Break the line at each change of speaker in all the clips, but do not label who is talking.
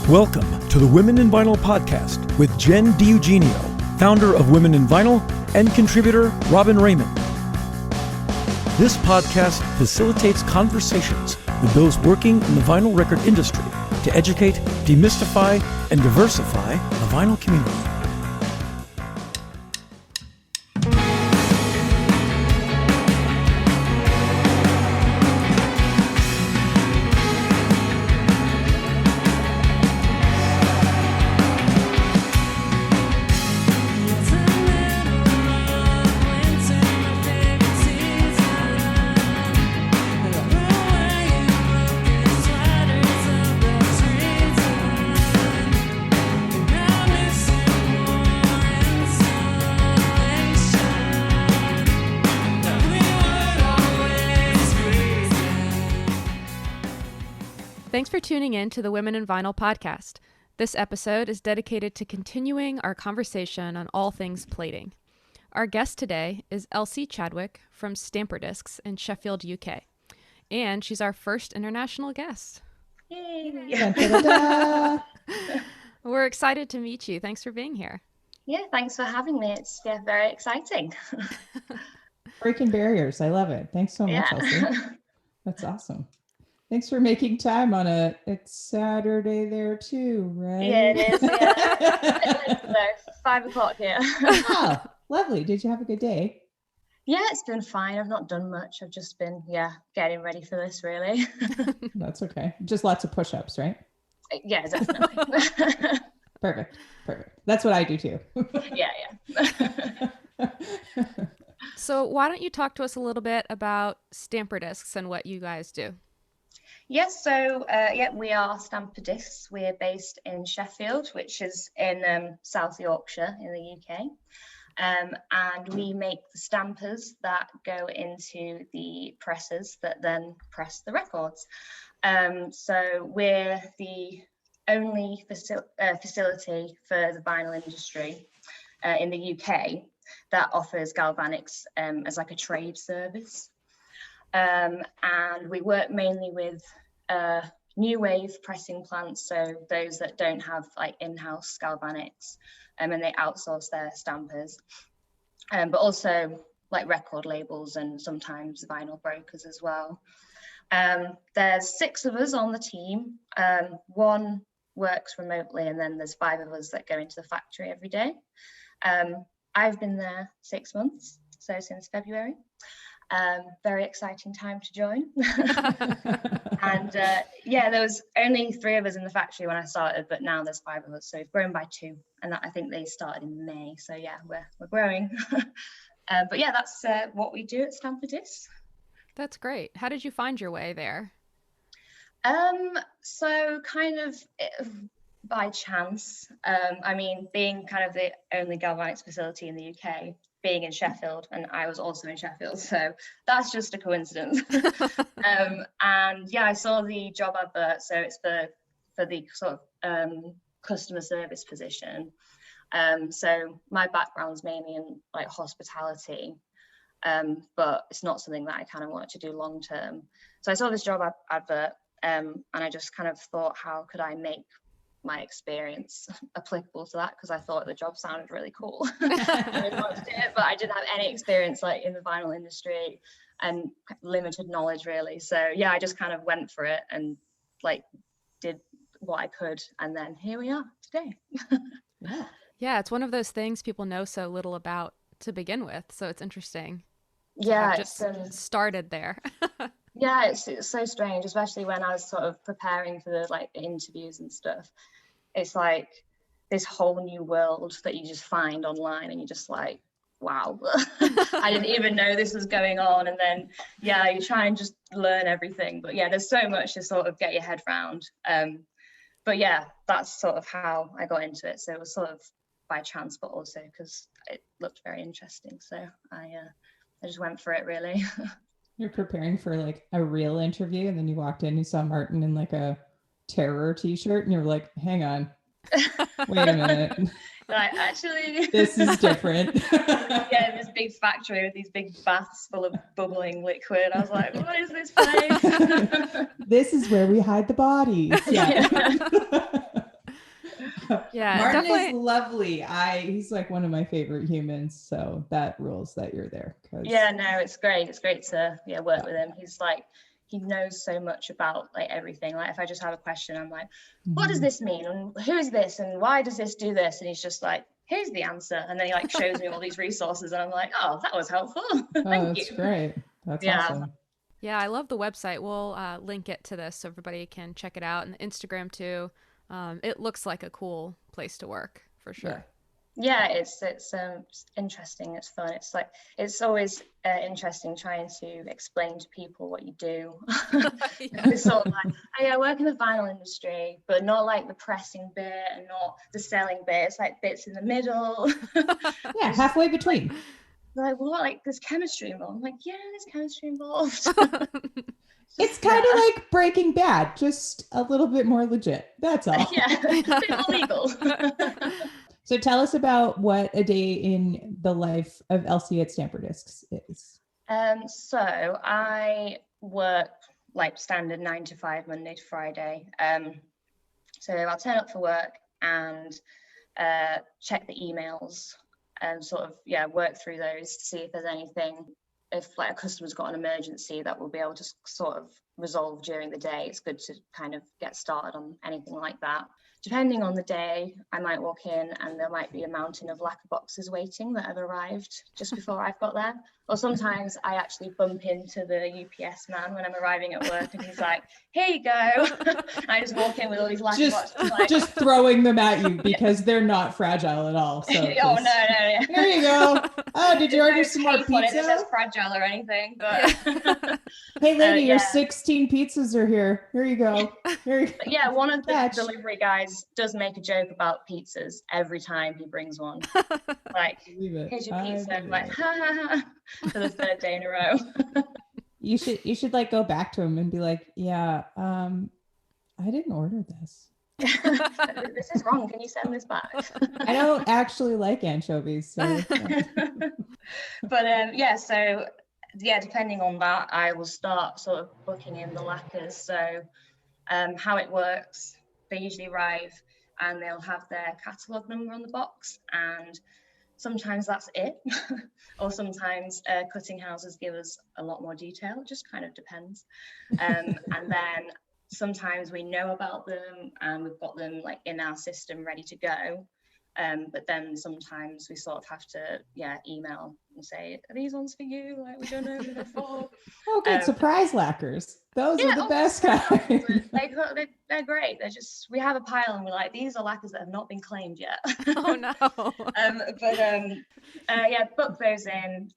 Welcome to the Women in Vinyl podcast with Jen DiEugenio, founder of Women in Vinyl, and contributor Robin Raymond. This podcast facilitates conversations with those working in the vinyl record industry to educate, demystify, and diversify the vinyl community.
Thanks for tuning in to the Women in Vinyl podcast. This episode is dedicated to continuing our conversation on all things plating. Our guest today is Elsie Chadwick from StamperDiscs in Sheffield, UK. And she's our first international guest.
Yay!
We're excited to meet you. Thanks for being here.
Yeah, thanks for having me. It's very exciting.
Breaking barriers. I love it. Thanks so much, Elsie. That's awesome. Thanks for making time on it's Saturday there too, right?
Yeah, it is. Yeah. 5 o'clock here.
Oh, lovely. Did you have a good day?
Yeah, it's been fine. I've not done much. I've just been, getting ready for this, really.
That's okay. Just lots of push-ups, right?
Yeah, definitely.
Perfect. That's what I do too.
Yeah.
So why don't you talk to us a little bit about StamperDiscs and what you guys do?
Yes, so we are StamperDiscs. We're based in Sheffield, which is in South Yorkshire in the UK. And we make the stampers that go into the presses that then press the records. So we're the only facility for the vinyl industry in the UK that offers galvanics as like a trade service. And we work mainly with new wave pressing plants, so those that don't have like in-house galvanics, and they outsource their stampers, but also like record labels and sometimes vinyl brokers as well. There's 6 of us on the team. 1 works remotely, and then there's 5 of us that go into the factory every day. I've been there 6 months, so since February. Very exciting time to join. And there was only 3 of us in the factory when I started, but now there's 5 of us, so we've grown by 2, and I think they started in May, so yeah, we're growing. But yeah, that's what we do at StamperDiscs.
That's great. How did you find your way there?
So kind of by chance. Being kind of the only galvanics facility in the UK, being in Sheffield, and I was also in Sheffield, so that's just a coincidence. I saw the job advert, so it's for the sort of customer service position. So my background's mainly in like hospitality, but it's not something that I kind of wanted to do long term. So I saw this job advert, and I just kind of thought, how could I make my experience applicable to that, because I thought the job sounded really cool. I really wanted to do it, but I didn't have any experience like in the vinyl industry and limited knowledge really. So yeah, I just kind of went for it and like did what I could, and then here we are today.
Yeah, it's one of those things people know so little about to begin with, so it's interesting.
Yeah,
just started there.
Yeah, it's so strange, especially when I was sort of preparing for the interviews and stuff. It's like this whole new world that you just find online, and you're just like, wow, I didn't even know this was going on. And then, you try and just learn everything. But yeah, there's so much to sort of get your head around. But yeah, that's sort of how I got into it. So it was sort of by chance, but also because it looked very interesting. So I just went for it, really.
You're preparing for like a real interview, and then you walked in, you saw Martin in like a terror t-shirt, and you're like, hang on, wait a minute.
Like, actually,
this is different.
Yeah, this big factory with these big baths full of bubbling liquid. I was like, what is this place?
This is where we hide the bodies. Yeah.
Yeah,
Martin
definitely.
is lovely. He's like one of my favorite humans. So that rules that you're there.
Yeah, no, it's great. It's great to work with him. He's like, he knows so much about like everything. Like if I just have a question, I'm like, what does this mean? And who is this? And why does this do this? And he's just like, here's the answer. And then he like shows me all these resources and I'm like, oh, that was helpful. Thank
that's
you.
great. That's awesome.
Yeah, I love the website. We'll link it to this so everybody can check it out, and Instagram too. It looks like a cool place to work for sure.
Yeah, it's interesting. It's fun. It's like it's always interesting trying to explain to people what you do. It's sort of like, I work in the vinyl industry, but not like the pressing bit and not the selling bit. It's like bits in the middle.
Yeah, halfway between.
Like, well, like there's chemistry involved. I'm like, yeah, there's chemistry involved.
It's kind of like Breaking Bad, just a little bit more legit. That's all.
Yeah, a bit more legal.
So tell us about what a day in the life of Elsie at StamperDiscs is.
So I work like standard 9 to 5, Monday to Friday. So I'll turn up for work and check the emails and sort of work through those to see if there's anything. If like a customer's got an emergency that we'll be able to sort of resolve during the day, it's good to kind of get started on anything like that. Depending on the day, I might walk in and there might be a mountain of lacquer boxes waiting that have arrived just before I've got there. Or sometimes I actually bump into the UPS man when I'm arriving at work and he's like, here you go. I just walk in with all these lacquer boxes. Like,
just throwing them at you because they're not fragile at all. So
oh, no.
Here you go. Oh, did you order some more pizza?
It says fragile or anything. But
hey, lady, your 16 pizzas are here. Here you go.
Yeah, one of the delivery guys does make a joke about pizzas every time he brings one. Like, here's your pizza. I'm like, ha ha ha, for the third day in a row.
You should like go back to him and be like, yeah, I didn't order this.
This is wrong. Can you send this back?
I don't actually like anchovies. So.
But so depending on that, I will start sort of booking in the lacquers. So how it works, they usually arrive and they'll have their catalogue number on the box, and sometimes that's it. Or sometimes cutting houses give us a lot more detail. It just kind of depends. And then sometimes we know about them and we've got them like in our system ready to go. But then sometimes we sort of have to email and say, are these ones for you? Like, we don't know who they're for.
Oh, good. Surprise lacquers. Those are the best kind.
They're great. They're just, we have a pile and we're like, these are lacquers that have not been claimed yet.
Oh no.
Book those in,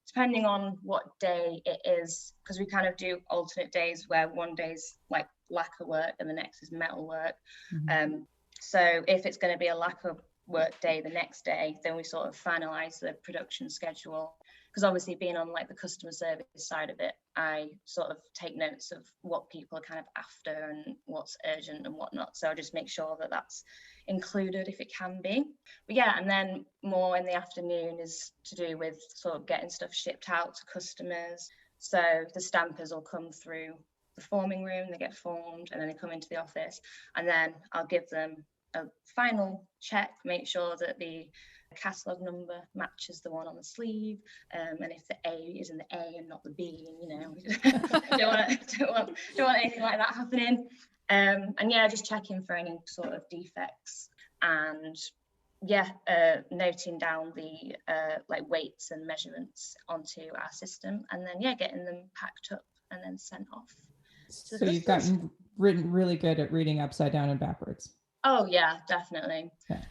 depending on what day it is, because we kind of do alternate days where one day's like lacquer work and the next is metal work. Mm-hmm. So if it's going to be a lacquer work day the next day, then we sort of finalize the production schedule, because obviously being on like the customer service side of it, I sort of take notes of what people are kind of after and what's urgent and whatnot. So I just make sure that that's included if it can be. But and then more in the afternoon is to do with sort of getting stuff shipped out to customers. So the stampers will come through the forming room, they get formed, and then they come into the office, and then I'll give them a final check, make sure that the catalogue number matches the one on the sleeve, and if the A is in the A and not the B, don't want anything like that happening. And just checking for any sort of defects, and noting down the like weights and measurements onto our system, and then getting them packed up and then sent off.
So you've gotten really good at reading upside down and backwards.
Oh yeah, definitely. Yeah.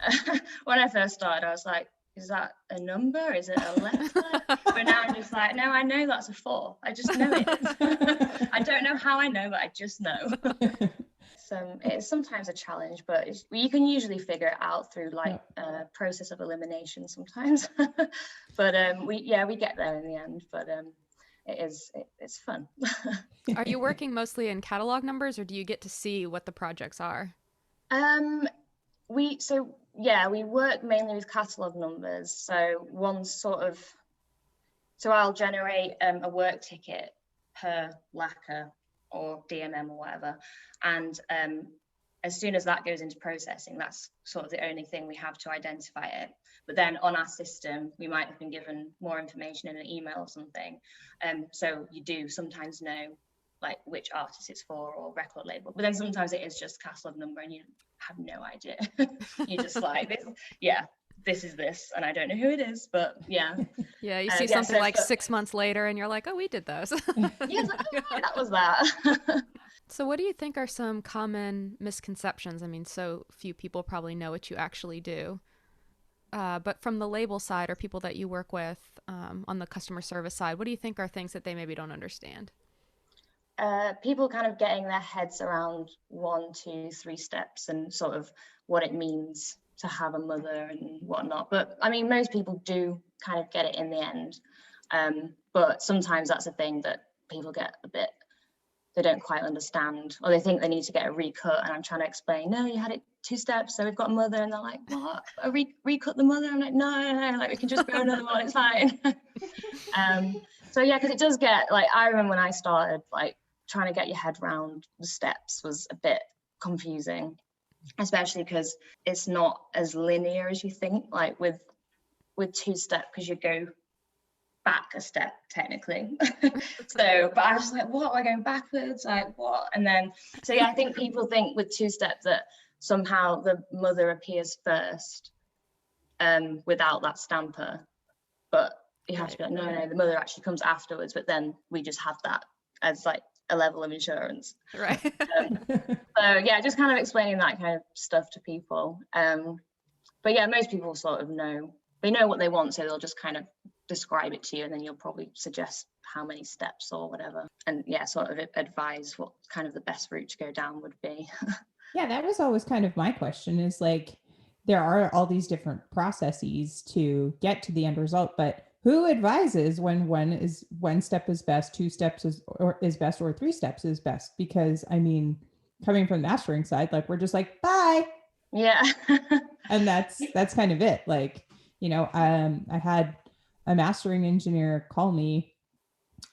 When I first started, I was like, is that a number? Is it a letter? But now I'm just like, no, I know that's a 4. I just know it is. I don't know how I know, but I just know. So it's sometimes a challenge, but you can usually figure it out through like a process of elimination sometimes. But we get there in the end. But it's fun.
Are you working mostly in catalog numbers, or do you get to see what the projects are?
We work mainly with catalog numbers. So I'll generate a work ticket per lacquer or DMM or whatever, and as soon as that goes into processing, that's sort of the only thing we have to identify it. But then on our system, we might have been given more information in an email or something. So you do sometimes know like which artist it's for or record label. But then sometimes it is just catalog number and you have no idea. You're just like, this is this, and I don't know who it is, but yeah.
Yeah, you see something like 6 months later and you're like, oh, we did those.
Yeah, like, oh, right, that was that.
So what do you think are some common misconceptions? I mean, so few people probably know what you actually do. But from the label side or people that you work with on the customer service side, what do you think are things that they maybe don't understand?
People kind of getting their heads around 1, 2, 3 steps and sort of what it means to have a mother and whatnot. But I mean, most people do kind of get it in the end. But sometimes that's a thing that people get a bit, they don't quite understand, or they think they need to get a recut. And I'm trying to explain, no, you had it 2 steps, so we've got a mother. And they're like, what? Recut the mother? I'm like, no, like we can just grow another one, it's fine. So yeah, because it does get, like, I remember when I started, like, trying to get your head around the steps was a bit confusing, especially because it's not as linear as you think, like with 2-step, because you go back a step technically. So, but I was like, what, am I going backwards? Like what? And then, so yeah, I think people think with 2-step that somehow the mother appears first without that stamper, but you have to be like, no, the mother actually comes afterwards, but then we just have that as like a level of insurance.
Right.
So yeah, just kind of explaining that kind of stuff to people. But yeah, most people sort of know, they know what they want, so they'll just kind of describe it to you, and then you'll probably suggest how many steps or whatever, and yeah, sort of advise what kind of the best route to go down would be.
Yeah, that was always kind of my question, is like, there are all these different processes to get to the end result, but who advises when one step is best, 2 steps is best, or 3 steps is best? Because I mean, coming from the mastering side, like we're just like, bye.
Yeah.
And that's kind of it. Like, you know, I had a mastering engineer call me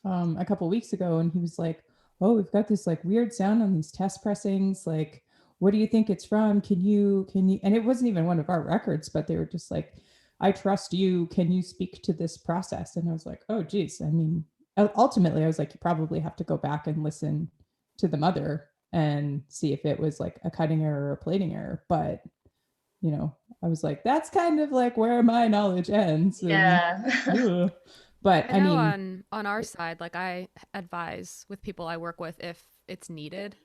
a couple of weeks ago, and he was like, oh, we've got this like weird sound on these test pressings. Like, what do you think it's from? Can you, and it wasn't even one of our records, but they were just like, I trust you. Can you speak to this process? And I was like, oh, geez. I mean, ultimately, I was like, you probably have to go back and listen to the mother and see if it was like a cutting error or a plating error. But, you know, I was like, that's kind of like where my knowledge ends. And,
Yeah.
But
I know
mean,
on our side, like I advise with people I work with if it's needed.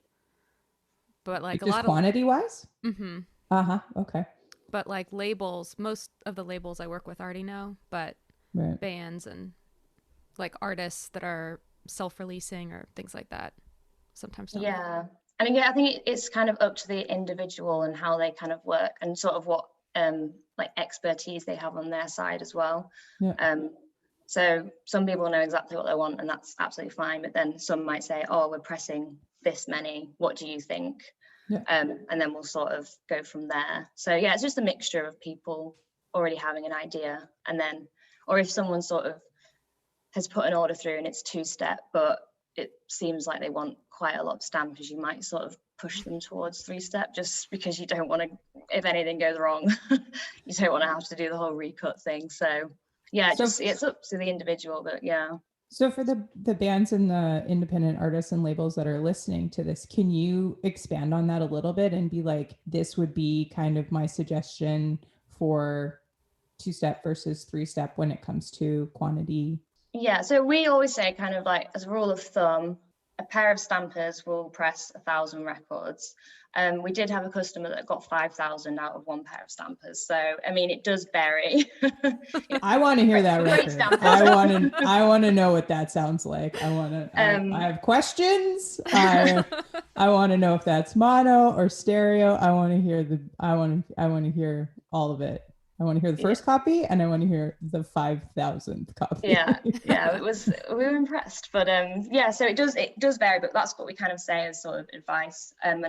But like a lot of
quantity wise?
Mm-hmm.
Uh-huh. Okay.
But like labels, most of the labels I work with already know, but
right.
Bands and like artists that are self-releasing or things like that sometimes don't.
Yeah. I mean, yeah, I think it's kind of up to the individual and how they kind of work and sort of what like expertise they have on their side as well.
Yeah.
So some people know exactly what they want, and that's absolutely fine. But then some might say, oh, we're pressing this many. What do you think?
Yeah.
And then we'll sort of go from there. So yeah, it's just a mixture of people already having an idea, and then, or if someone sort of has put an order through and it's 2-step, but it seems like they want quite a lot of stampers, you might sort of push them towards 3-step, just because you don't want to, if anything goes wrong, you don't want to have to do the whole recut thing. So yeah, it's up to the individual, but yeah.
So for the bands and the independent artists and labels that are listening to this, can you expand on that a little bit and be like, this would be kind of my suggestion for 2-step versus 3-step when it comes to quantity?
Yeah, so we always say, kind of like as a rule of thumb, a pair of stampers will press 1,000 records. We did have a customer that got 5,000 out of one pair of stampers. So, I mean, it does vary.
I want to hear that record. I want to know what that sounds like. I have questions. I want to know if that's mono or stereo. I want to hear all of it. I want to hear the first copy, and I want to hear the 5,000th copy.
Yeah, we were impressed. But yeah, so it does vary, but that's what we kind of say as sort of advice. And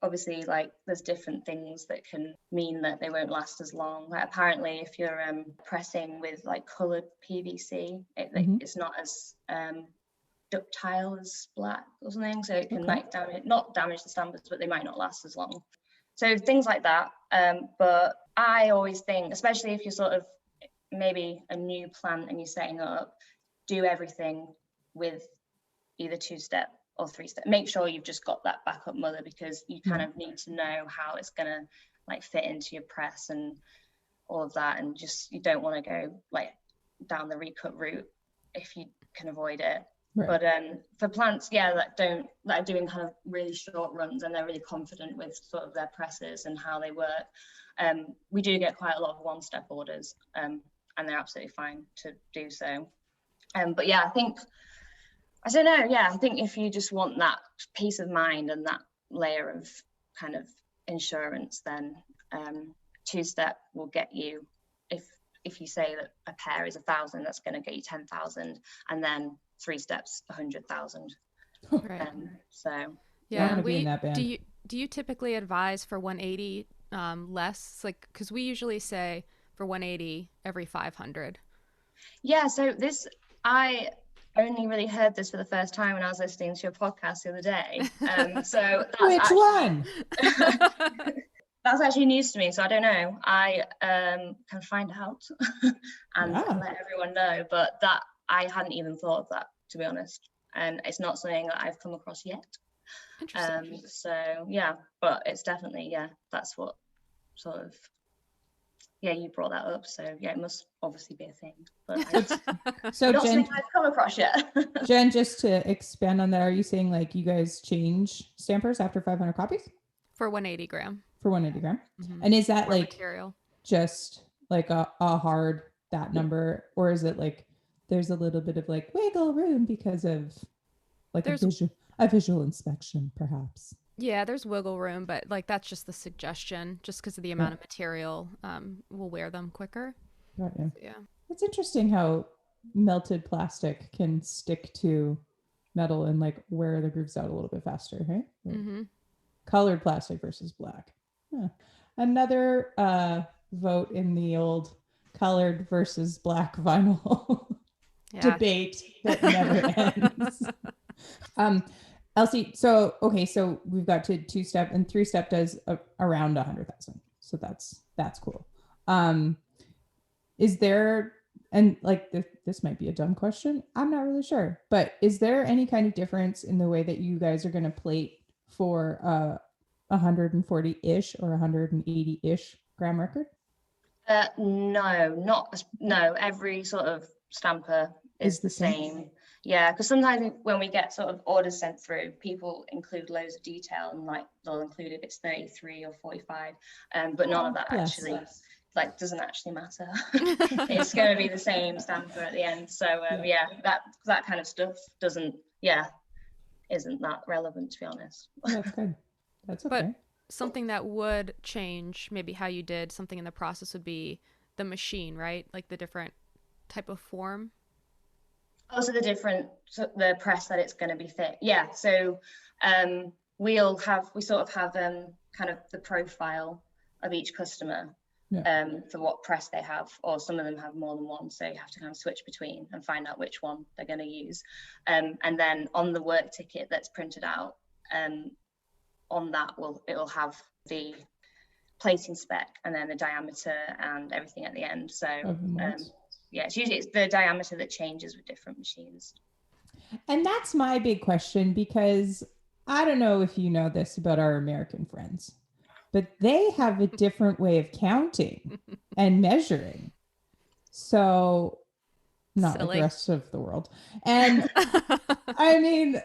obviously, like, there's different things that can mean that they won't last as long. Like, apparently, if you're pressing with like colored PVC, it's not as ductile as black or something, so it can like not damage the stampers, but they might not last as long. So things like that. But I always think, especially if you're sort of maybe a new plant and you're setting up, do everything with either 2-step or 3-step. Make sure you've just got that backup mother, because you kind of need to know how it's gonna like fit into your press and all of that, and just you don't want to go like down the recut route if you can avoid it. Right. But for plants, that are doing kind of really short runs and they're really confident with sort of their presses and how they work, we do get quite a lot of 1-step orders, and they're absolutely fine to do so. But yeah, I think if you just want that peace of mind and that layer of kind of insurance, then 2-step will get you, if you say that a pair is 1,000, that's going to get you 10,000, and then 3 steps 100,000.
Right.
So
yeah, do you typically advise for 180 less, like, because we usually say for 180 every 500?
Yeah, so I only really heard this for the first time when I was listening to your podcast the other day. So that's
one?
That's actually news to me, so I don't know. I can find out and let everyone know, but that I hadn't even thought of that, to be honest, and it's not something that I've come across yet. So yeah, but it's definitely, that's what sort of, you brought that up, so it must obviously be a thing, but
so
not
Jen,
something I've come across yet.
Jen, just to expand on that, are you saying like you guys change stampers after 500 copies?
For 180 gram.
For 180 gram. Mm-hmm. And is that
more
like
material,
just like a hard that number, or is it like there's a little bit of like wiggle room because of like a visual inspection perhaps?
Yeah, there's wiggle room, but like that's just the suggestion, just because of the amount of material, we'll wear them quicker.
Right, yeah.
So, yeah.
It's interesting how melted plastic can stick to metal and like wear the grooves out a little bit faster, right?
Mm-hmm.
Colored plastic versus black. Another vote in the old colored versus black vinyl debate that never ends. Elsie, so we've got to 2-step, and 3-step does around 100,000. So that's cool. Is there, and like this might be a dumb question, I'm not really sure, but is there any kind of difference in the way that you guys are going to plate for 140-ish or 180-ish gram record? No. Every sort of stamper is the same. Yeah, because sometimes when we get sort of orders sent through, people include loads of detail, and like they'll include if it's 33 or 45, but none of that actually like doesn't actually matter. It's going to be the same stamper at the end. So that kind of stuff isn't that relevant, to be honest. That's good. That's okay.
But something that would change maybe how you did something in the process would be the machine, right? Like the different type of form.
Also the press that it's going to be fit. Yeah. So we sort of have kind of the profile of each customer for what press they have, or some of them have more than one, so you have to kind of switch between and find out which one they're going to use. And then on the work ticket that's printed out, on that it'll have the plating spec and then the diameter and everything at the end. So it's the diameter that changes with different machines.
And that's my big question, because I don't know if you know this about our American friends, but they have a different way of counting and measuring. So not like the rest of the world. And I mean,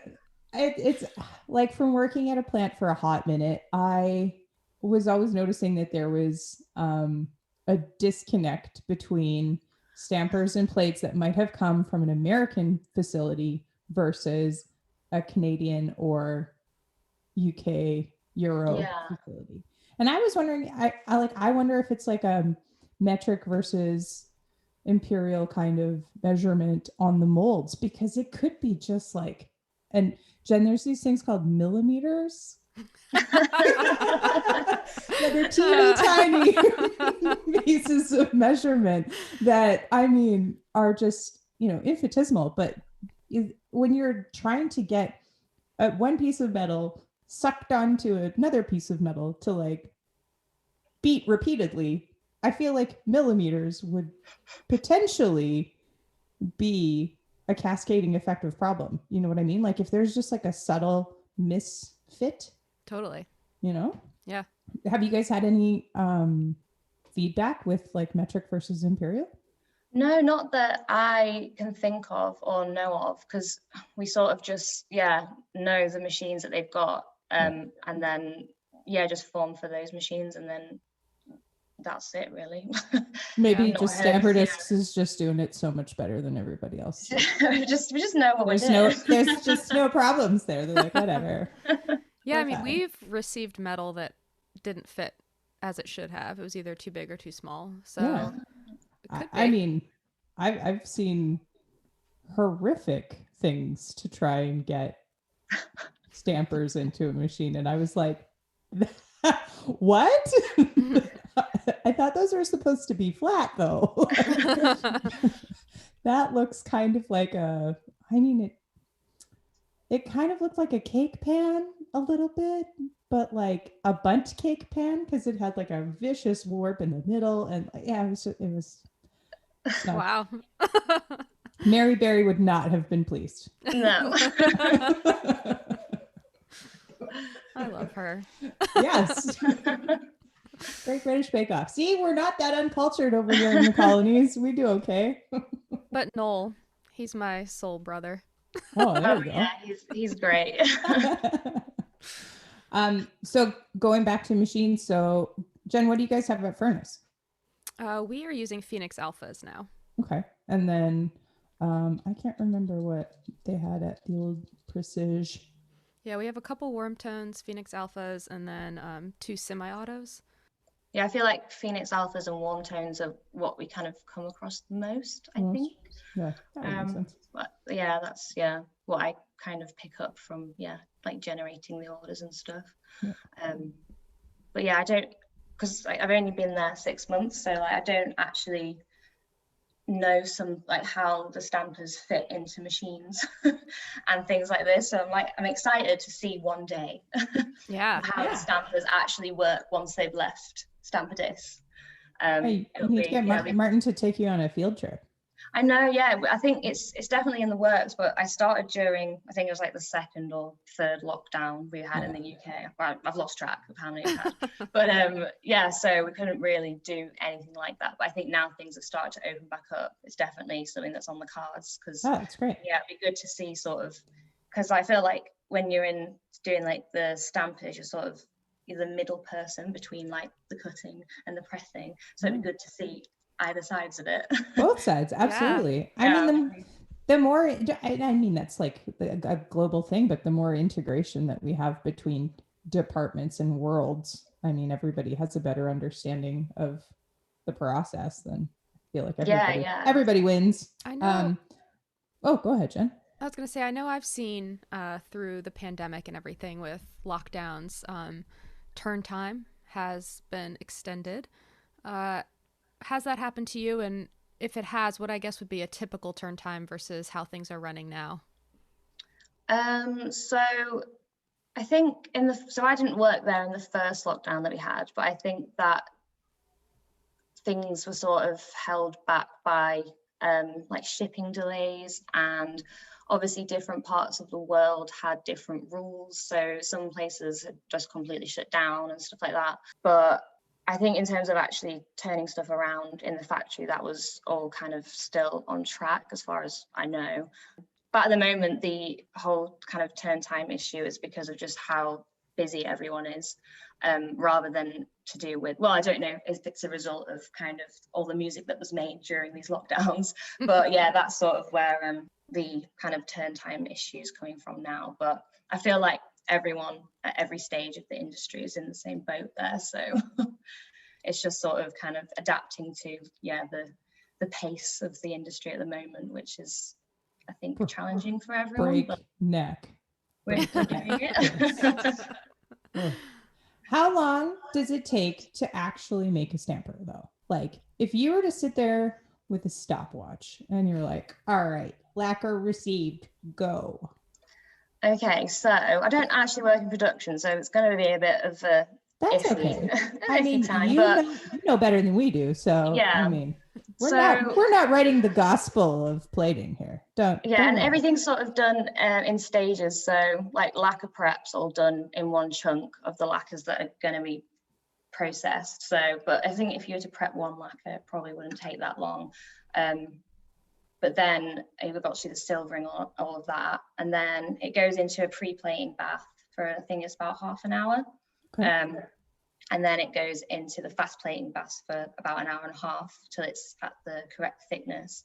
it's like from working at a plant for a hot minute, I was always noticing that there was a disconnect between stampers and plates that might have come from an American facility versus a Canadian or UK Euro facility. And I was wondering, I wonder if it's like a metric versus imperial kind of measurement on the molds, because it could be just like, and Jen, there's these things called millimeters that are teeny tiny pieces of measurement that, I mean, are just, infinitesimal. But when you're trying to get one piece of metal sucked onto another piece of metal to like beat repeatedly, I feel like millimeters would potentially be a cascading effective problem. You know what I mean? Like if there's just like a subtle misfit.
Totally.
You know?
Yeah.
Have you guys had any feedback with like metric versus imperial?
No, not that I can think of or know of, because we sort of just, know the machines that they've got, and then, just form for those machines, and then that's it, really.
Maybe just StamperDiscs is just doing it so much better than everybody else.
we just know what we're doing.
There's just no problems there. They're like, whatever.
Yeah, I mean, we've received metal that didn't fit as it should have. It was either too big or too small. So
I mean, I've seen horrific things to try and get stampers into a machine, and I was like, what? I thought those were supposed to be flat, though. That looks kind of like it kind of looked like a cake pan a little bit, but like a bundt cake pan, because it had like a vicious warp in the middle, and it was
wow.
Mary Berry would not have been pleased.
No.
I love her.
Yes. Great British Bake Off. See, we're not that uncultured over here in the colonies. We do okay.
But Noel, he's my soul brother.
Oh, there we go.
Yeah, he's great.
So going back to machines. So Jen, what do you guys have at Furnace?
We are using Phoenix Alphas now.
Okay. And then I can't remember what they had at the old Precision.
Yeah, we have a couple warm tones, Phoenix Alphas, and then 2 semi-autos.
Yeah, I feel like Phoenix Alphas and warm tones are what we kind of come across the most, I think.
Yeah, that makes sense.
But yeah, that's what I kind of pick up from like generating the orders and stuff.
Yeah.
But yeah, I don't, because I've only been there 6 months, so like I don't actually know some like how the stampers fit into machines and things like this. So I'm excited to see one day how the stampers actually work once they've left StamperDiscs.
You need to get Martin to take you on a field trip.
I know, I think it's definitely in the works, but I started during, I think it was like the 2nd or 3rd lockdown we had in the UK. Well, I've lost track of how many we had. But so we couldn't really do anything like that. But I think now things have started to open back up. It's definitely something that's on the cards, because
that's great.
Yeah, it'd be good to see sort of, because I feel like when you're doing like the stampers, you're the middle person between like the cutting and the pressing. So it'd be good to see either sides of it.
Both sides, absolutely. I mean, the more, I mean, that's like a global thing, but the more integration that we have between departments and worlds, I mean, everybody has a better understanding of the process. Then I feel like everybody wins.
I know.
Go ahead, Jen.
I was going to say, I know I've seen through the pandemic and everything with lockdowns, turn time has been extended. Has that happened to you? And if it has, what I guess would be a typical turn time versus how things are running now?
So I think I didn't work there in the first lockdown that we had, but I think that things were sort of held back by like shipping delays, and obviously different parts of the world had different rules. So some places had just completely shut down and stuff like that. But I think in terms of actually turning stuff around in the factory, that was all kind of still on track as far as I know. But at the moment, the whole kind of turn time issue is because of just how busy everyone is, rather than to do with, well, I don't know if it's a result of kind of all the music that was made during these lockdowns. But yeah, that's sort of where the kind of turn time issue is coming from now. But I feel like everyone at every stage of the industry is in the same boat there, so it's just sort of kind of adapting to the pace of the industry at the moment, which is, I think, challenging for everyone.
Neck.
We're doing it.
How long does it take to actually make a stamper, though? Like, if you were to sit there with a stopwatch and you're like, all right, lacquer received, go.
Okay, so I don't actually work in production, so it's going to be a bit of a
That's
iffy,
okay. I
iffy
mean,
time,
you
but
know better than we do. So
yeah.
I mean, we're
So-
not writing the gospel of plating here.
yeah,
don't
and
worry.
everything's sort of done in stages. So like lacquer prep's all done in one chunk of the lacquers that are going to be processed. So, but I think if you were to prep one lacquer, it probably wouldn't take that long. But then you've got to do the silvering, all of that, and then it goes into a pre-plating bath for, I think it's about half an hour.
Okay.
And then it goes into the fast plating bath for about an hour and a half till it's at the correct thickness.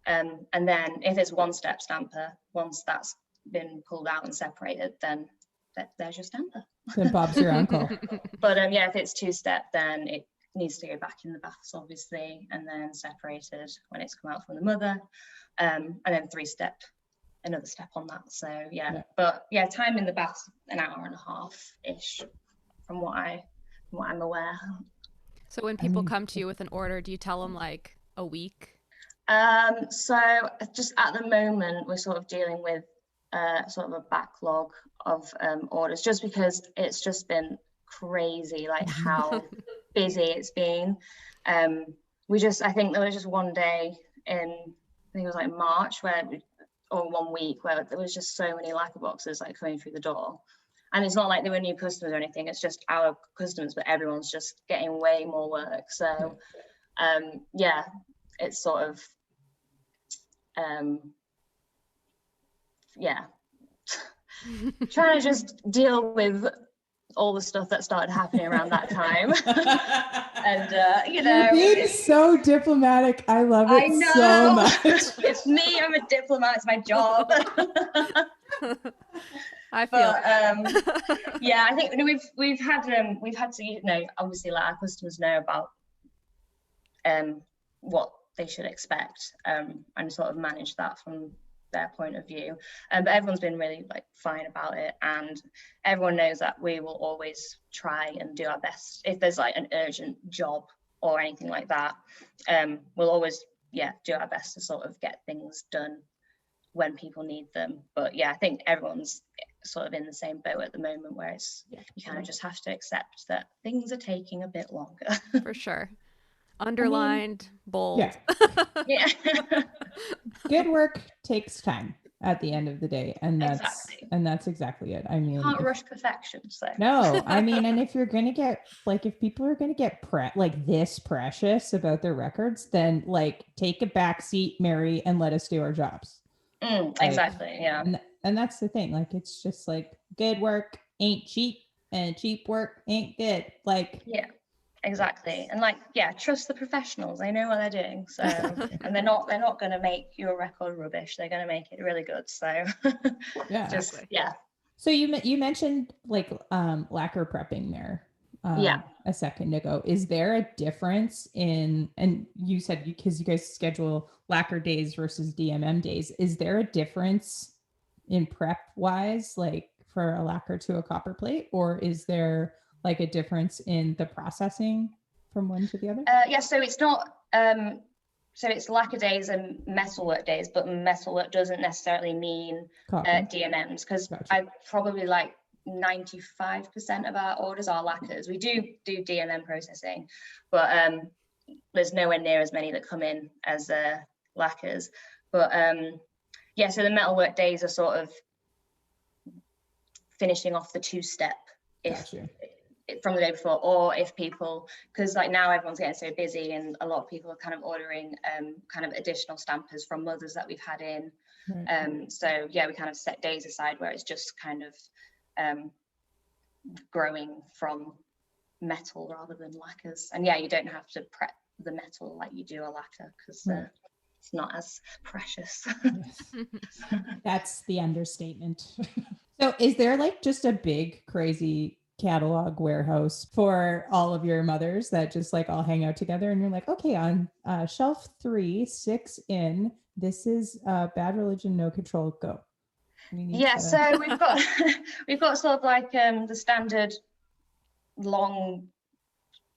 And then if it's one-step stamper, once that's been pulled out and separated, then there's your stamper.
Then Bob's your uncle.
But yeah, if it's two-step, then it needs to go back in the baths, obviously, and then separated when it's come out from the mother, and then three-step, another step on that. So yeah, but yeah, time in the bath an hour and a half-ish, from what I'm aware.
So when people come to you with an order, do you tell them like a week?
So just at the moment, we're sort of dealing with sort of a backlog of orders, just because it's just been crazy, like how busy it's been. I think there was just one day in, I think it was like March, or 1 week, where there was just so many lacquer boxes like coming through the door. And it's not like they were new customers or anything, it's just our customers, but everyone's just getting way more work. So yeah, it's sort of yeah, trying to just deal with all the stuff that started happening around that time. And you know,
You're being so diplomatic. I love it so much.
It's me, I'm a diplomat, it's my job.
I feel
yeah, I think we've had to, you know, obviously let our customers know about what they should expect, and sort of manage that from their point of view. But everyone's been really like fine about it, and everyone knows that we will always try and do our best. If there's like an urgent job or anything like that, we'll always do our best to sort of get things done when people need them. But yeah, I think everyone's sort of in the same boat at the moment, where it's you kind of just have to accept that things are taking a bit longer.
for sure. Underlined, bold.
Yeah.
Good work takes time at the end of the day, and that's exactly it. I mean,
Can't rush perfection. So
no, I mean, and if you're gonna get if people are gonna get this precious about their records, then like take a back seat, Mary, and let us do our jobs.
Exactly. Yeah.
And that's the thing. Like, it's just like good work ain't cheap, and cheap work ain't good. Like,
yeah. Exactly. And like, trust the professionals. They know what they're doing. So, and they're not going to make your record rubbish. They're going to make it really good. So
So you mentioned like lacquer prepping there a second ago. Is there a difference in, and you said because you guys schedule lacquer days versus DMM days, is there a difference in prep wise, like for a lacquer to a copper plate, or is there like a difference in the processing from one to the other?
So it's not, so it's lacquer days and metalwork days, but metalwork doesn't necessarily mean DMMs, because I probably like 95% of our orders are lacquers. We do DMM processing, but there's nowhere near as many that come in as lacquers. But so the metalwork days are sort of finishing off the two-step from the day before, or if people, because like now everyone's getting so busy and a lot of people are kind of ordering kind of additional stampers from mothers that we've had in. So we kind of set days aside where it's just kind of growing from metal rather than lacquers. And you don't have to prep the metal like you do a lacquer, because it's not as precious.
That's the understatement. So is there like just a big crazy catalog warehouse for all of your mothers that just like all hang out together, and you're like, okay, on shelf 3, 6 in, this is Bad Religion, No Control, go.
So we've got sort of like the standard long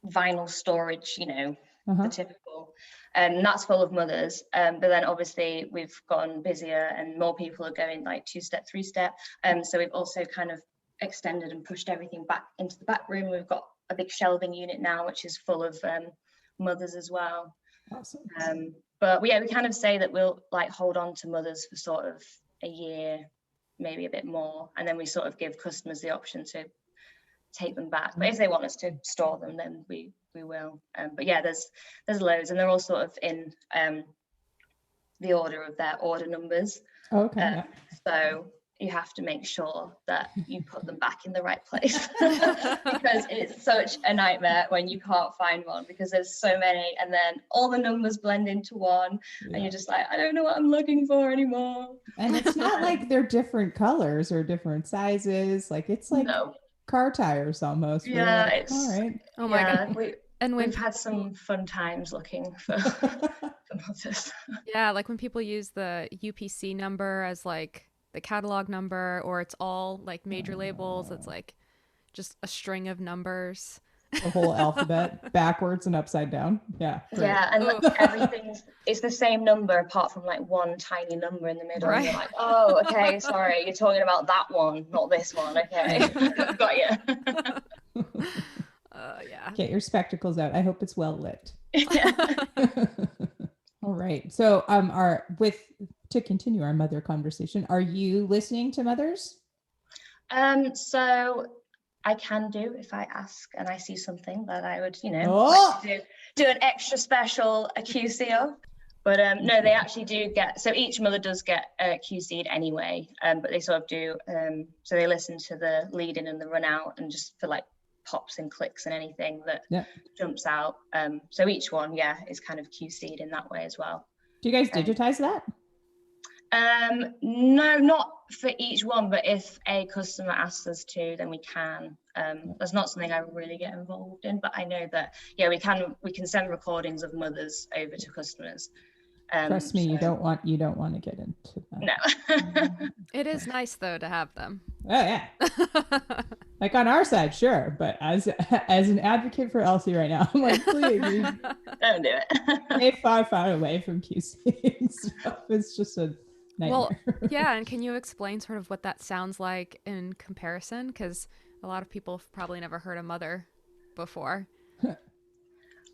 vinyl storage, you know, the typical table, and that's full of mothers. But then obviously we've gotten busier and more people are going like 2-step, 3-step. So we've also kind of extended and pushed everything back into the back room. We've got a big shelving unit now, which is full of mothers as well.
Awesome.
But we kind of say that we'll like hold on to mothers for sort of a year, maybe a bit more, and then we sort of give customers the option to take them back. But if they want us to store them, then we will. But yeah, there's
Oh,
loads, and they're all sort of in the order of their order numbers.
Okay. Yeah.
So you have to make sure that you put them back in the right place because it's such a nightmare when you can't find one because there's so many and then all the numbers blend into one and you're just like, I don't know what I'm looking for anymore.
And it's not like they're different colors or different sizes. Like it's like car tires almost.
Yeah,
like,
it's
all right.
Oh my God.
We've had some fun times looking for mothers.
Yeah, like when people use the UPC number as like the catalog number, or it's all like major labels, it's like just a string of numbers.
The whole alphabet backwards and upside down. Yeah. Great.
Yeah, and like it's the same number apart from like one tiny number in the middle.
Right.
And you're like, oh, okay, sorry, you're talking about that one, not this one. Okay, got you.
Yeah.
Get your spectacles out. I hope it's well lit.
Yeah.
All right. So to continue our mother conversation, are you listening to mothers?
So I can do if I ask and I see something that I would, like to do an extra special QC of. But no, they actually do get, so each mother does get QC'd anyway, but they sort of do, so they listen to the lead in and the run out and just for like pops and clicks and anything that jumps out. So each one, is kind of QC'd in that way as well.
Do you guys digitize that?
No, not for each one, but if a customer asks us to, then we can. That's not something I really get involved in, but I know that we can send recordings of mothers over to customers.
Trust me, you don't want to get into that.
No.
It is nice though to have them.
Oh yeah. Like on our side, sure, but as an advocate for Elsie right now, I'm like, please
don't do it.
Stay far away from QC stuff. It's just a nightmare.
Well, yeah, and can you explain sort of what that sounds like in comparison? Because a lot of people have probably never heard a mother before.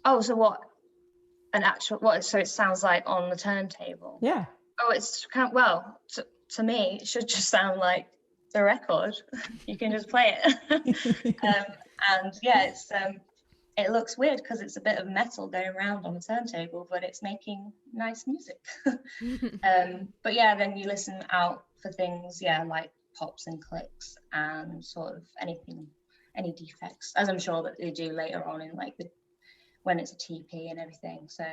Oh, so what? So it sounds like on the turntable?
Yeah.
Oh, it's kind of, well, to me, it should just sound like the record. You can just play it. And it's it looks weird because it's a bit of metal going around on the turntable, but it's making nice music. But then you listen out for things, like pops and clicks and sort of any defects, as I'm sure that they do later on in like when it's a TP and everything. So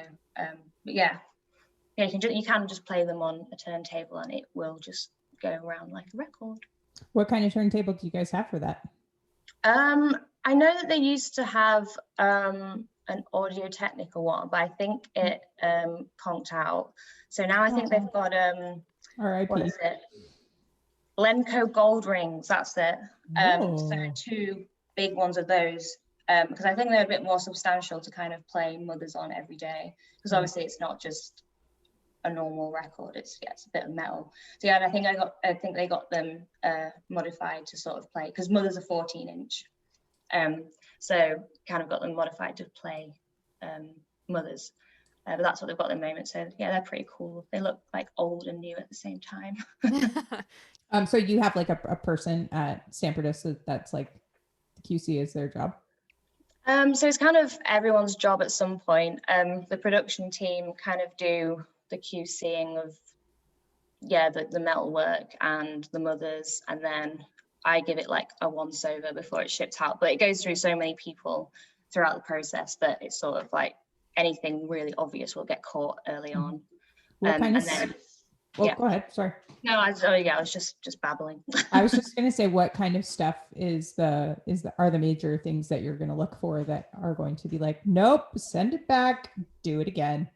you can just play them on a turntable and it will just go around like a record.
What kind of turntable do you guys have for that?
I know that they used to have an Audio Technica one, but I think it conked out. So now I think they've got
R.I.P.
what is it? Lenco Gold Rings, that's it. So 2 big ones of those, because I think they're a bit more substantial to kind of play mothers on every day, because obviously it's not just a normal record, it's a bit of metal. So and I think they got them modified to sort of play, because mothers are 14-inch, so kind of got them modified to play mothers, but that's what they've got at the moment. So they're pretty cool. They look like old and new at the same time.
So you have like a person at StamperDiscs that's like QC is their job?
So it's kind of everyone's job at some point. The production team kind of do the QCing of the metal work and the mothers, and then I give it like a once over before it ships out, but it goes through so many people throughout the process that it's sort of like anything really obvious will get caught early on.
What kind of go ahead, sorry.
No, I was just babbling.
I was just going to say, what kind of stuff are the major things that you're going to look for that are going to be like, nope, send it back, do it again?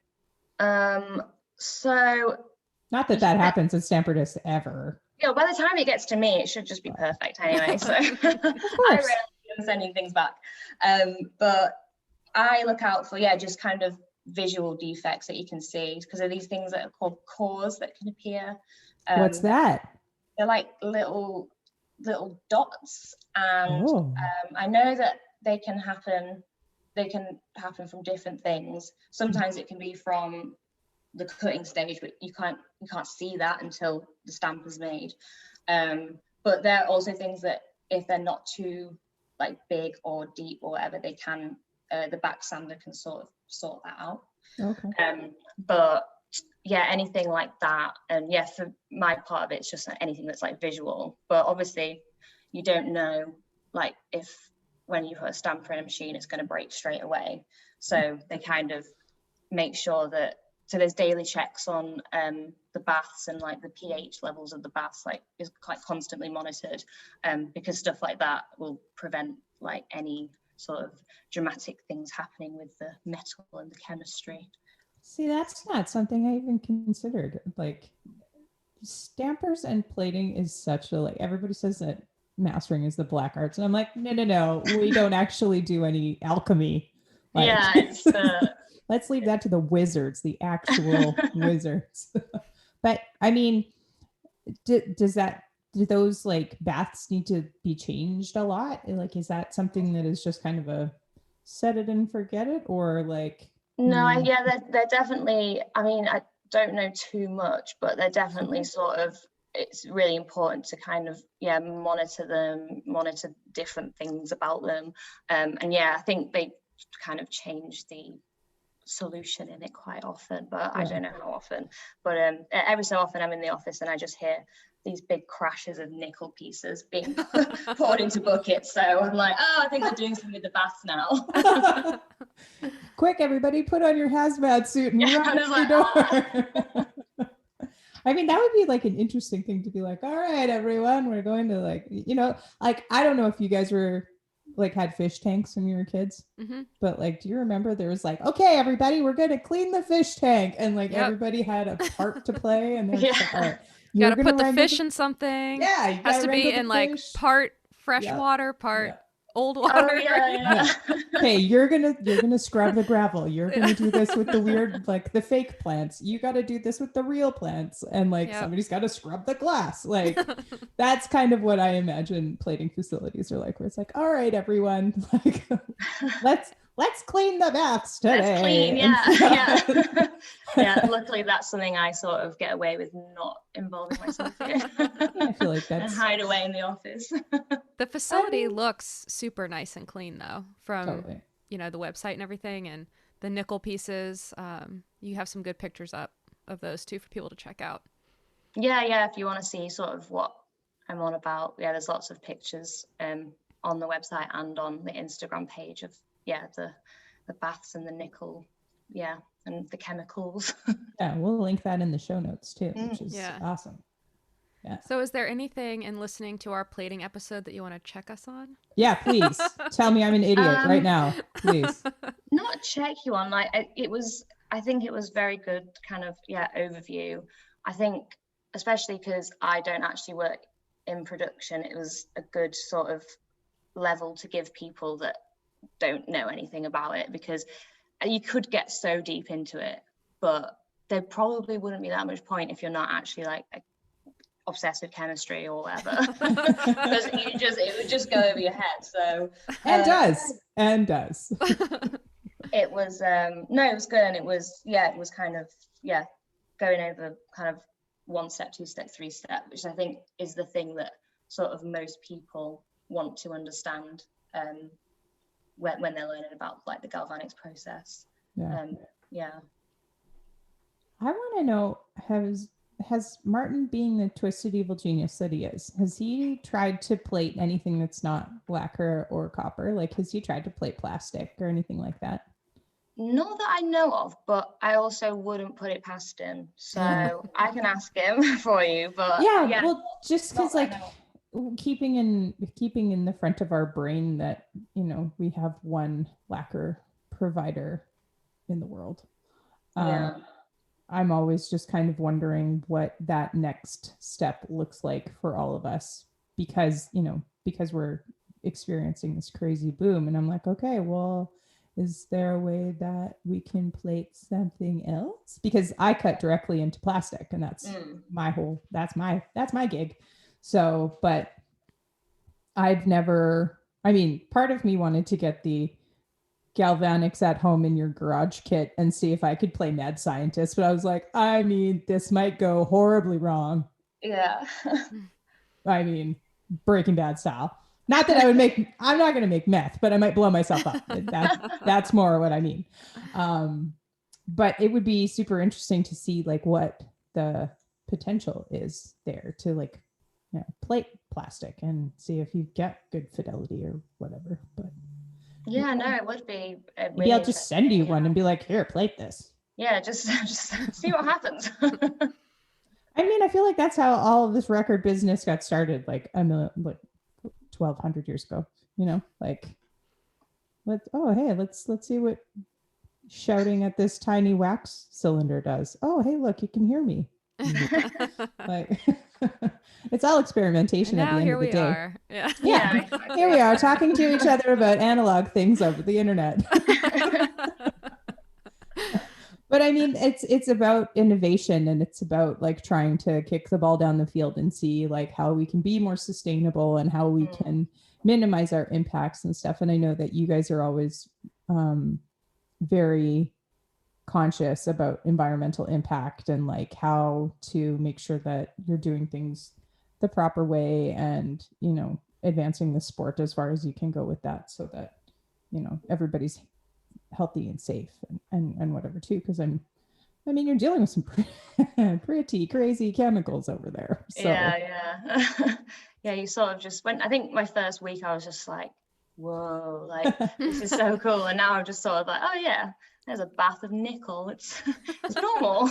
So
not that happens at StamperDiscs ever.
By the time it gets to me, it should just be perfect anyway. So I rarely am sending things back. But I look out for just kind of visual defects that you can see, because of these things that are called cores that can appear.
What's that?
They're like little dots, and
Oh.
I know that they can happen from different things. Sometimes it can be from the cutting stage, but you can't see that until the stamp is made. But there are also things that, if they're not too like big or deep or whatever, they can the back sander can sort that out.
Okay.
But yeah, anything like that, and yeah, for my part of it, it's just anything that's like visual. But obviously, you don't know, like, if when you put a stamper in a machine, it's going to break straight away. So they kind of make sure that, so there's daily checks on the baths, and like the pH levels of the baths like is quite constantly monitored, because stuff like that will prevent like any sort of dramatic things happening with the metal and the chemistry.
See, that's not something I even considered. Like, stampers and plating is such a, like, everybody says that mastering is the black arts, and I'm like, no, we don't actually do any alchemy. Like,
yeah, it's
let's leave that to the wizards, the actual wizards. But I mean, do those like baths need to be changed a lot? Like, is that something that is just kind of a set it and forget it, or like?
No, yeah, they're definitely, I mean, I don't know too much, but they're definitely sort of, it's really important to kind of, yeah, monitor different things about them. And yeah, I think they kind of change the solution in it quite often, but I don't know how often. But every so often I'm in the office and I just hear these big crashes of nickel pieces being poured into buckets. So I'm like, oh, I think they're doing something with the bath now.
Quick, everybody, put on your hazmat suit and run out your door. I mean, that would be like an interesting thing to be like, all right, everyone, we're going to like, you know, like, I don't know if you guys were like had fish tanks when you were kids, but like, do you remember there was like, okay, everybody, we're going to clean the fish tank. And like, everybody had a part to play, and they're just like, all right,
you got to put the fish in something.
Yeah.
It has to be in like part fresh water, part old water.
Oh, yeah.
Okay, you're gonna scrub the gravel. You're gonna do this with the weird, like the fake plants. You got to do this with the real plants, and like somebody's got to scrub the glass. Like, that's kind of what I imagine plating facilities are like, where it's like, all right, everyone, like, let's clean the baths today.
Let's clean, yeah. Yeah, luckily that's something I sort of get away with not involving myself in.
I feel like that's...
and hide away in the office.
The facility looks super nice and clean though, from you know, the website and everything, and the nickel pieces. You have some good pictures up of those too for people to check out. Yeah,
if you want to see sort of what I'm on about, there's lots of pictures on the website and on the Instagram page of the baths and the nickel, and the chemicals.
Yeah, we'll link that in the show notes too, which is awesome. Yeah.
So is there anything in listening to our plating episode that you want to check us on?
Yeah, please. Tell me I'm an idiot right now, please.
Not check you on, like, I think it was very good kind of, overview. I think, especially because I don't actually work in production, it was a good sort of level to give people that don't know anything about it, because you could get so deep into it, but there probably wouldn't be that much point if you're not actually like obsessed with chemistry or whatever, because it would just go over your head. So
and does
it was it was good, and it was kind of going over kind of 1 step, 2 step, 3 step, which I think is the thing that sort of most people want to understand when they're learning about like the galvanics process.
I want to know, has Martin, being the twisted evil genius that he is, has he tried to plate anything that's not lacquer or copper? Like, has he tried to plate plastic or anything like that?
Not that I know of, but I also wouldn't put it past him, so I can ask him for you. But
well, just because like keeping in the front of our brain that, you know, we have one lacquer provider in the world. I'm always just kind of wondering what that next step looks like for all of us, because we're experiencing this crazy boom, and I'm like, okay, well, is there a way that we can plate something else? Because I cut directly into plastic, and that's that's my gig. So, but I've never, I mean, part of me wanted to get the galvanics at home in your garage kit and see if I could play mad scientist, but I was like, I mean, this might go horribly wrong.
Yeah.
I mean, Breaking Bad style. Not that I'm not going to make meth, but I might blow myself up. That's more what I mean. But it would be super interesting to see like what the potential is there to like, you know, plate plastic and see if you get good fidelity or whatever. But
yeah, no, it would be.
Maybe I'll just send you one and be like, here, plate this.
Yeah, just see what happens.
I mean, I feel like that's how all of this record business got started, like 1,200 years ago. You know, like let's see what shouting at this tiny wax cylinder does. Oh, hey, look, you can hear me. Like it's all experimentation at the end of the day.
Are. Yeah.
Exactly.
Here we are talking to each other about analog things over the internet. But I mean, it's about innovation, and it's about like trying to kick the ball down the field and see like how we can be more sustainable and how we can minimize our impacts and stuff. And I know that you guys are always very conscious about environmental impact and like how to make sure that you're doing things the proper way and, you know, advancing the sport as far as you can go with that, so that, you know, everybody's healthy and safe and whatever too. Because I mean, you're dealing with some pretty crazy chemicals over there. So.
Yeah. Yeah, you sort of just went, I think my first week I was just like, whoa, like this is so cool. And now I'm just sort of like, oh yeah, there's a bath of nickel. It's normal.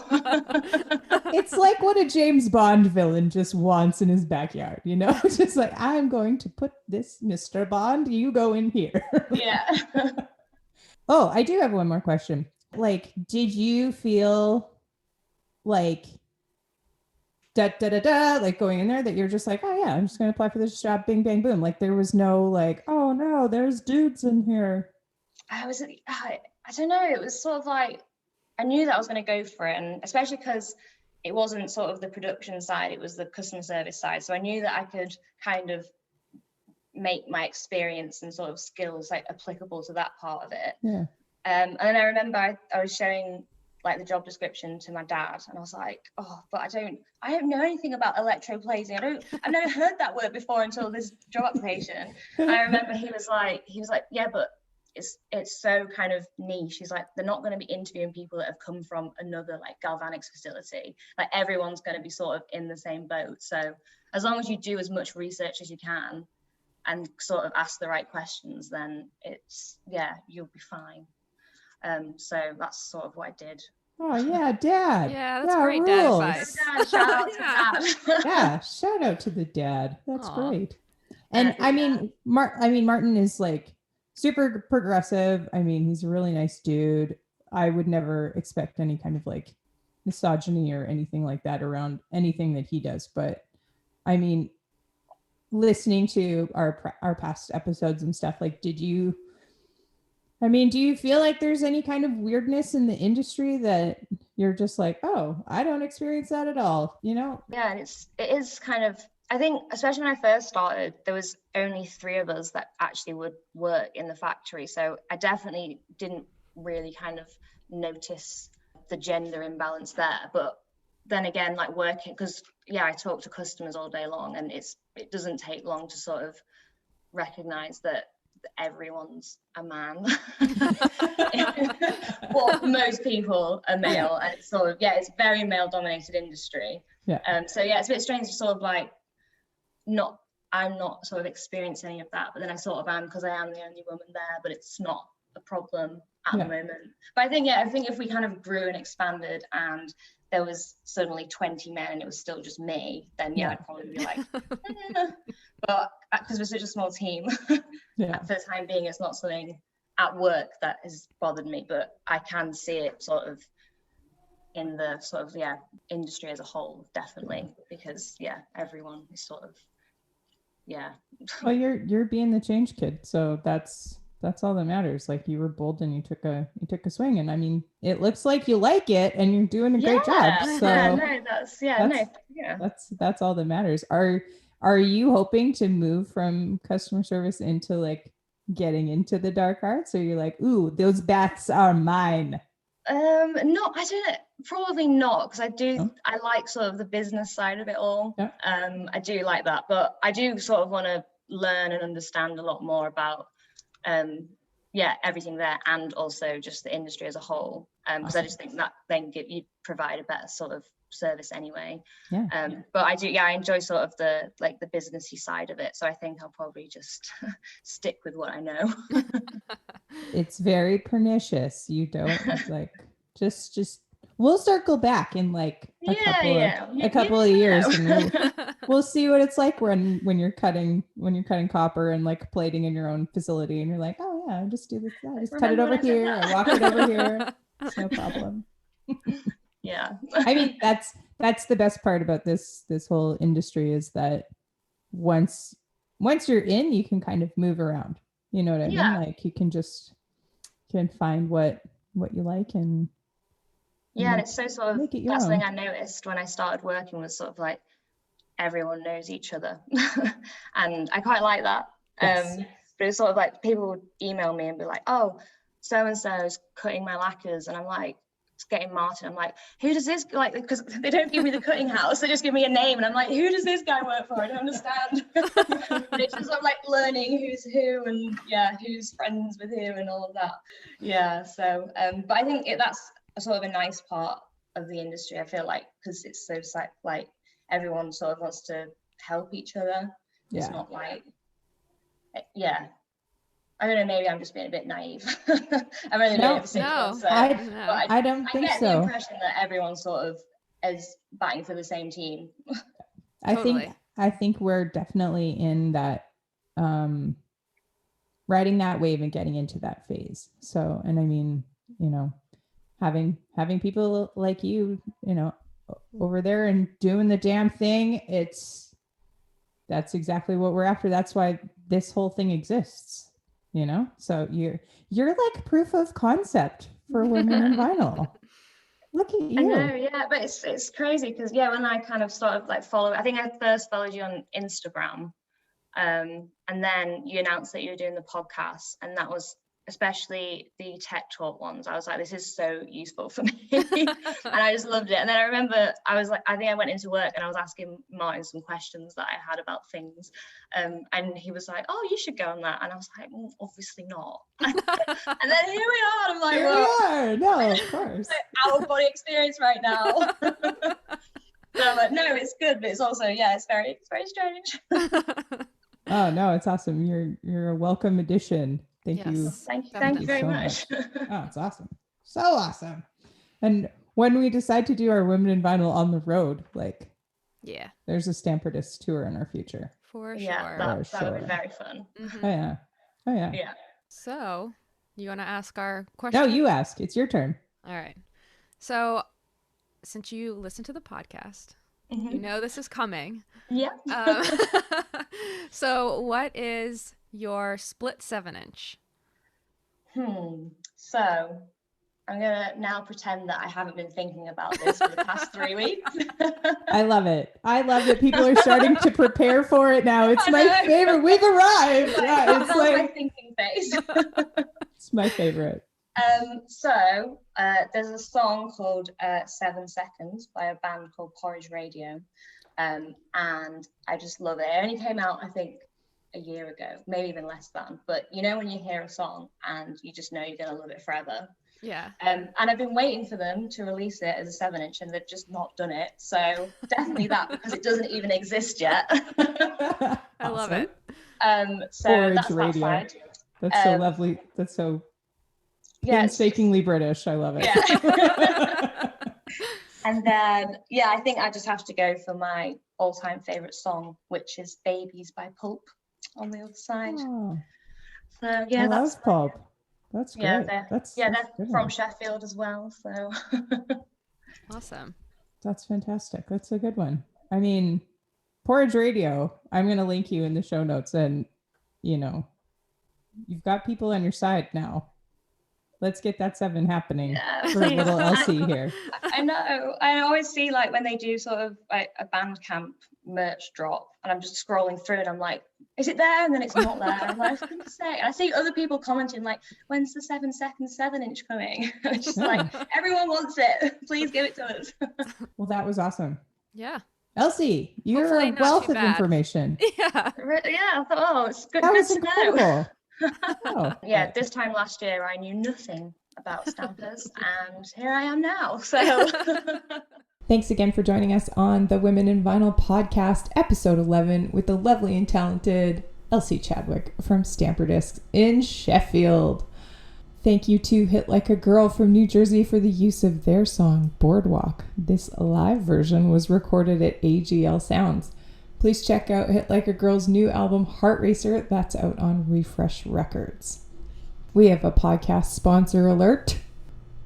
It's like what a James Bond villain just wants in his backyard, you know? It's just like, I'm going to put this, Mr. Bond, you go in here.
Yeah.
Oh, I do have one more question. Like, did you feel like like going in there that you're just like, oh yeah, I'm just going to apply for this job, bing, bang, boom. Like there was no like, oh no, there's dudes in here.
I don't know. It was sort of like, I knew that I was going to go for it. And especially because it wasn't sort of the production side, it was the customer service side. So I knew that I could kind of make my experience and sort of skills like applicable to that part of it.
Yeah.
And then I remember I was showing like the job description to my dad, and I was like, oh, but I don't know anything about electroplating. I've never heard that word before until this job application. And I remember he was like, yeah, but it's so kind of niche. He's like, they're not going to be interviewing people that have come from another like galvanics facility. Like everyone's going to be sort of in the same boat. So as long as you do as much research as you can and sort of ask the right questions, then you'll be fine. So that's sort of what I did.
Oh yeah, Dad.
Yeah, that's great dad advice.
Shout out to Dad.
Yeah, shout out to the dad. That's
Aww.
great. And I mean, Martin is like super progressive. I mean, he's a really nice dude. I would never expect any kind of like misogyny or anything like that around anything that he does. But I mean, listening to our past episodes and stuff, like, do you feel like there's any kind of weirdness in the industry that you're just like, oh, I don't experience that at all, you know?
Yeah, and it is kind of, I think, especially when I first started, there was only 3 of us that actually would work in the factory. So I definitely didn't really kind of notice the gender imbalance there. But then again, like working, because I talk to customers all day long, and it doesn't take long to sort of recognize that everyone's a man. Well, most people are male, and it's sort of, it's very male dominated industry. So it's a bit strange to sort of like I'm not sort of experiencing any of that, but then I sort of am, because I am the only woman there, but it's not a problem at the moment. But I think if we kind of grew and expanded and there was suddenly 20 men and it was still just me, then I'd probably be like, but because we're such a small team, for the time being, it's not something at work that has bothered me, but I can see it sort of in the sort of industry as a whole, definitely, because everyone is sort of well,
you're being the change kid, so that's that's all that matters. Like, you were bold and you took a swing, and I mean, it looks like you like it and you're doing a great job. So that's all that matters. Are you hoping to move from customer service into like getting into the dark arts, or you're like, ooh, those bats are mine?
No, I don't, probably not, because I like sort of the business side of it all.
Yeah.
I do like that, but I do sort of want to learn and understand a lot more about everything there, and also just the industry as a whole, because I just think that then you provide a better sort of service anyway. But I enjoy sort of the businessy side of it, so I think I'll probably just stick with what I know.
It's very pernicious. You don't like just we'll circle back in like a couple of years, and we'll see what it's like when you're cutting copper and like plating in your own facility, and you're like, oh yeah, I just do this, I just cut it over here, I walk it over here, it's no problem.
Yeah.
I mean, that's the best part about this whole industry, is that once you're in, you can kind of move around. You know what I mean? Like, you can find what you like, and
and it's so sort of, that's
own.
the thing I noticed when I started working, was sort of like everyone knows each other. And I quite like that.
Yes.
But it's sort of like people would email me and be like, oh, so and so is cutting my lacquers, and I'm like, it's getting Martin. I'm like, who does this, like, because they don't give me the cutting house, they just give me a name, and I'm like, who does this guy work for? I don't understand. But it's just sort of like learning who's who, and who's friends with who, and all of that. So but I think that's a sort of a nice part of the industry, I feel like, because it's so like everyone sort of wants to help each other. It's not like I don't know, maybe I'm just being a bit naive. I've only been here for 6 months, so
I don't think
get
so.
the impression that everyone sort of is batting for the same team.
I think we're definitely in that riding that wave and getting into that phase. So, and I mean, you know, having people like you know, over there and doing the damn thing, that's exactly what we're after. That's why this whole thing exists, you know? So you're like proof of concept for women in vinyl. Look at you.
I know, but it's crazy, because when I kind of started like I think I first followed you on Instagram, and then you announced that you were doing the podcast, and that was, especially the tech talk ones, I was like, this is so useful for me. And I just loved it. And then I remember I think I went into work and I was asking Martin some questions that I had about things, and he was like, oh, you should go on that. And I was like, obviously not. And then here we are, and I'm like,
no, of course,
out of body experience right now. So I'm like, no, it's good, but it's also it's very strange.
Oh no, it's awesome. You're a welcome addition. Thank you.
Thank you very much.
Oh, it's awesome. So awesome. And when we decide to do our Women in Vinyl on the road, like, there's a StamperDiscs tour in our future.
For sure.
That would be very fun.
Mm-hmm.
Oh yeah.
So, you want to ask our question?
No, you ask. It's your turn.
All right. So, since you listen to the podcast, you know this is coming.
Yeah.
So, what is your split 7-inch?
So I'm gonna now pretend that I haven't been thinking about this for the past 3 weeks.
I love it. People are starting to prepare for it now. It's my favorite. We've arrived. It's like
my thinking phase.
It's my favorite.
So there's a song called 7 Seconds by a band called Porridge Radio, and I just love it. It only came out, I think, a year ago, maybe even less than, but you know when you hear a song and you just know you're gonna love it forever. And I've been waiting for them to release it as a 7-inch, and they've just not done it, so definitely that, because it doesn't even exist yet.
I love it.
So
Porridge
that's
Radio.
that side.
That's so lovely. That's so painstakingly British. I love it.
And then I think I just have to go for my all-time favorite song, which is Babies by Pulp on the other side.
Oh.
So
I love Pulp. That's great.
They're from Sheffield as well, so
awesome.
That's fantastic. That's a good one. I mean, Porridge Radio, I'm going to link you in the show notes, and you know, you've got people on your side now. Let's get that 7 happening for
please.
little Elsie here.
I know. I always see like when they do sort of like a Bandcamp merch drop, and I'm just scrolling through and I'm like, is it there? And then it's not there. I'm like, for goodness sake. And I see other people commenting like, when's the 7-second 7-inch coming? It's just like, everyone wants it. Please give it to us.
Well, that was awesome.
Yeah.
Elsie, you're
Hopefully
a
not
wealth
too
of
bad.
information.
Yeah, I thought, oh, it's good,
That
good
was
to know.
incredible. Oh,
Yeah, this time last year I knew nothing about stampers, and here I am now. So
thanks again for joining us on the Women in Vinyl podcast, episode 11, with the lovely and talented Elsie Chadwick from StamperDiscs in Sheffield. Thank you to Hit Like a Girl from New Jersey for the use of their song, Boardwalk. This live version was recorded at AGL Sounds. Please check out Hit Like a Girl's new album, HeartRacer. That's out on Refresh Records. We have a podcast sponsor alert.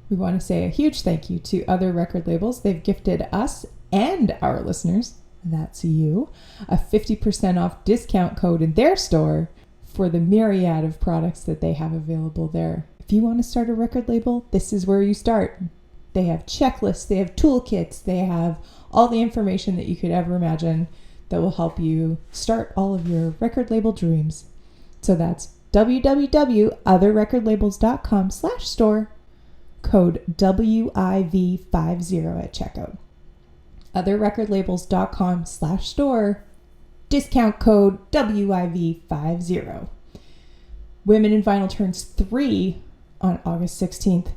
We want to say a huge thank you to other record labels. They've gifted us and our listeners, that's you, a 50% off discount code in their store for the myriad of products that they have available there. If you want to start a record label, this is where you start. They have checklists, they have toolkits, they have all the information that you could ever imagine that will help you start all of your record label dreams. So that's www.otherrecordlabels.com/store, code WIV50 at checkout. Otherrecordlabels.com/store, discount code WIV50. Women in Vinyl turns 3 on August 16th.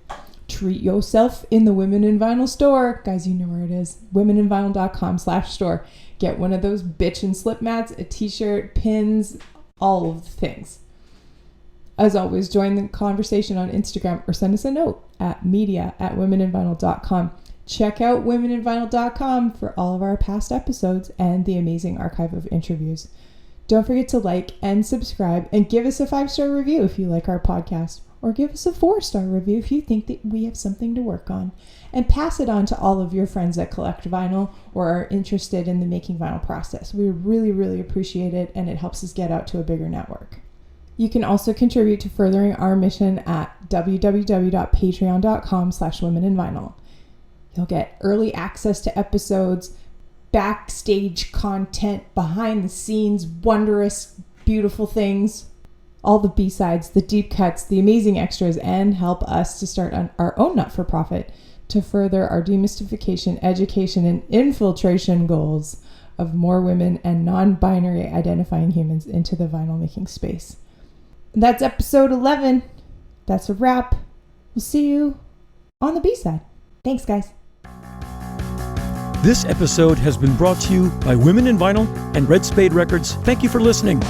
Treat yourself in the Women in Vinyl store. Guys, you know where it is. womeninvinyl.com/store. Get one of those bitchin' slip mats, a t-shirt, pins, all of the things. As always, join the conversation on Instagram or send us a note at media@womeninvinyl.com. Check out womeninvinyl.com for all of our past episodes and the amazing archive of interviews. Don't forget to like and subscribe and give us a 5-star review if you like our podcast, or give us a 4-star review if you think that we have something to work on. And pass it on to all of your friends that collect vinyl or are interested in the making vinyl process. We really, really appreciate it, and it helps us get out to a bigger network. You can also contribute to furthering our mission at www.patreon.com/womeninvinyl. You'll get early access to episodes, backstage content, behind the scenes, wondrous, beautiful things, all the B-sides, the deep cuts, the amazing extras, and help us to start on our own not-for-profit to further our demystification, education, and infiltration goals of more women and non-binary identifying humans into the vinyl making space. That's episode 11. That's a wrap. We'll see you on the B-side. Thanks, guys.
This episode has been brought to you by Women in Vinyl and Red Spade Records. Thank you for listening.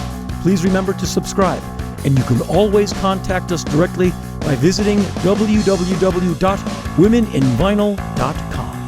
Please remember to subscribe, and you can always contact us directly by visiting www.womeninvinyl.com.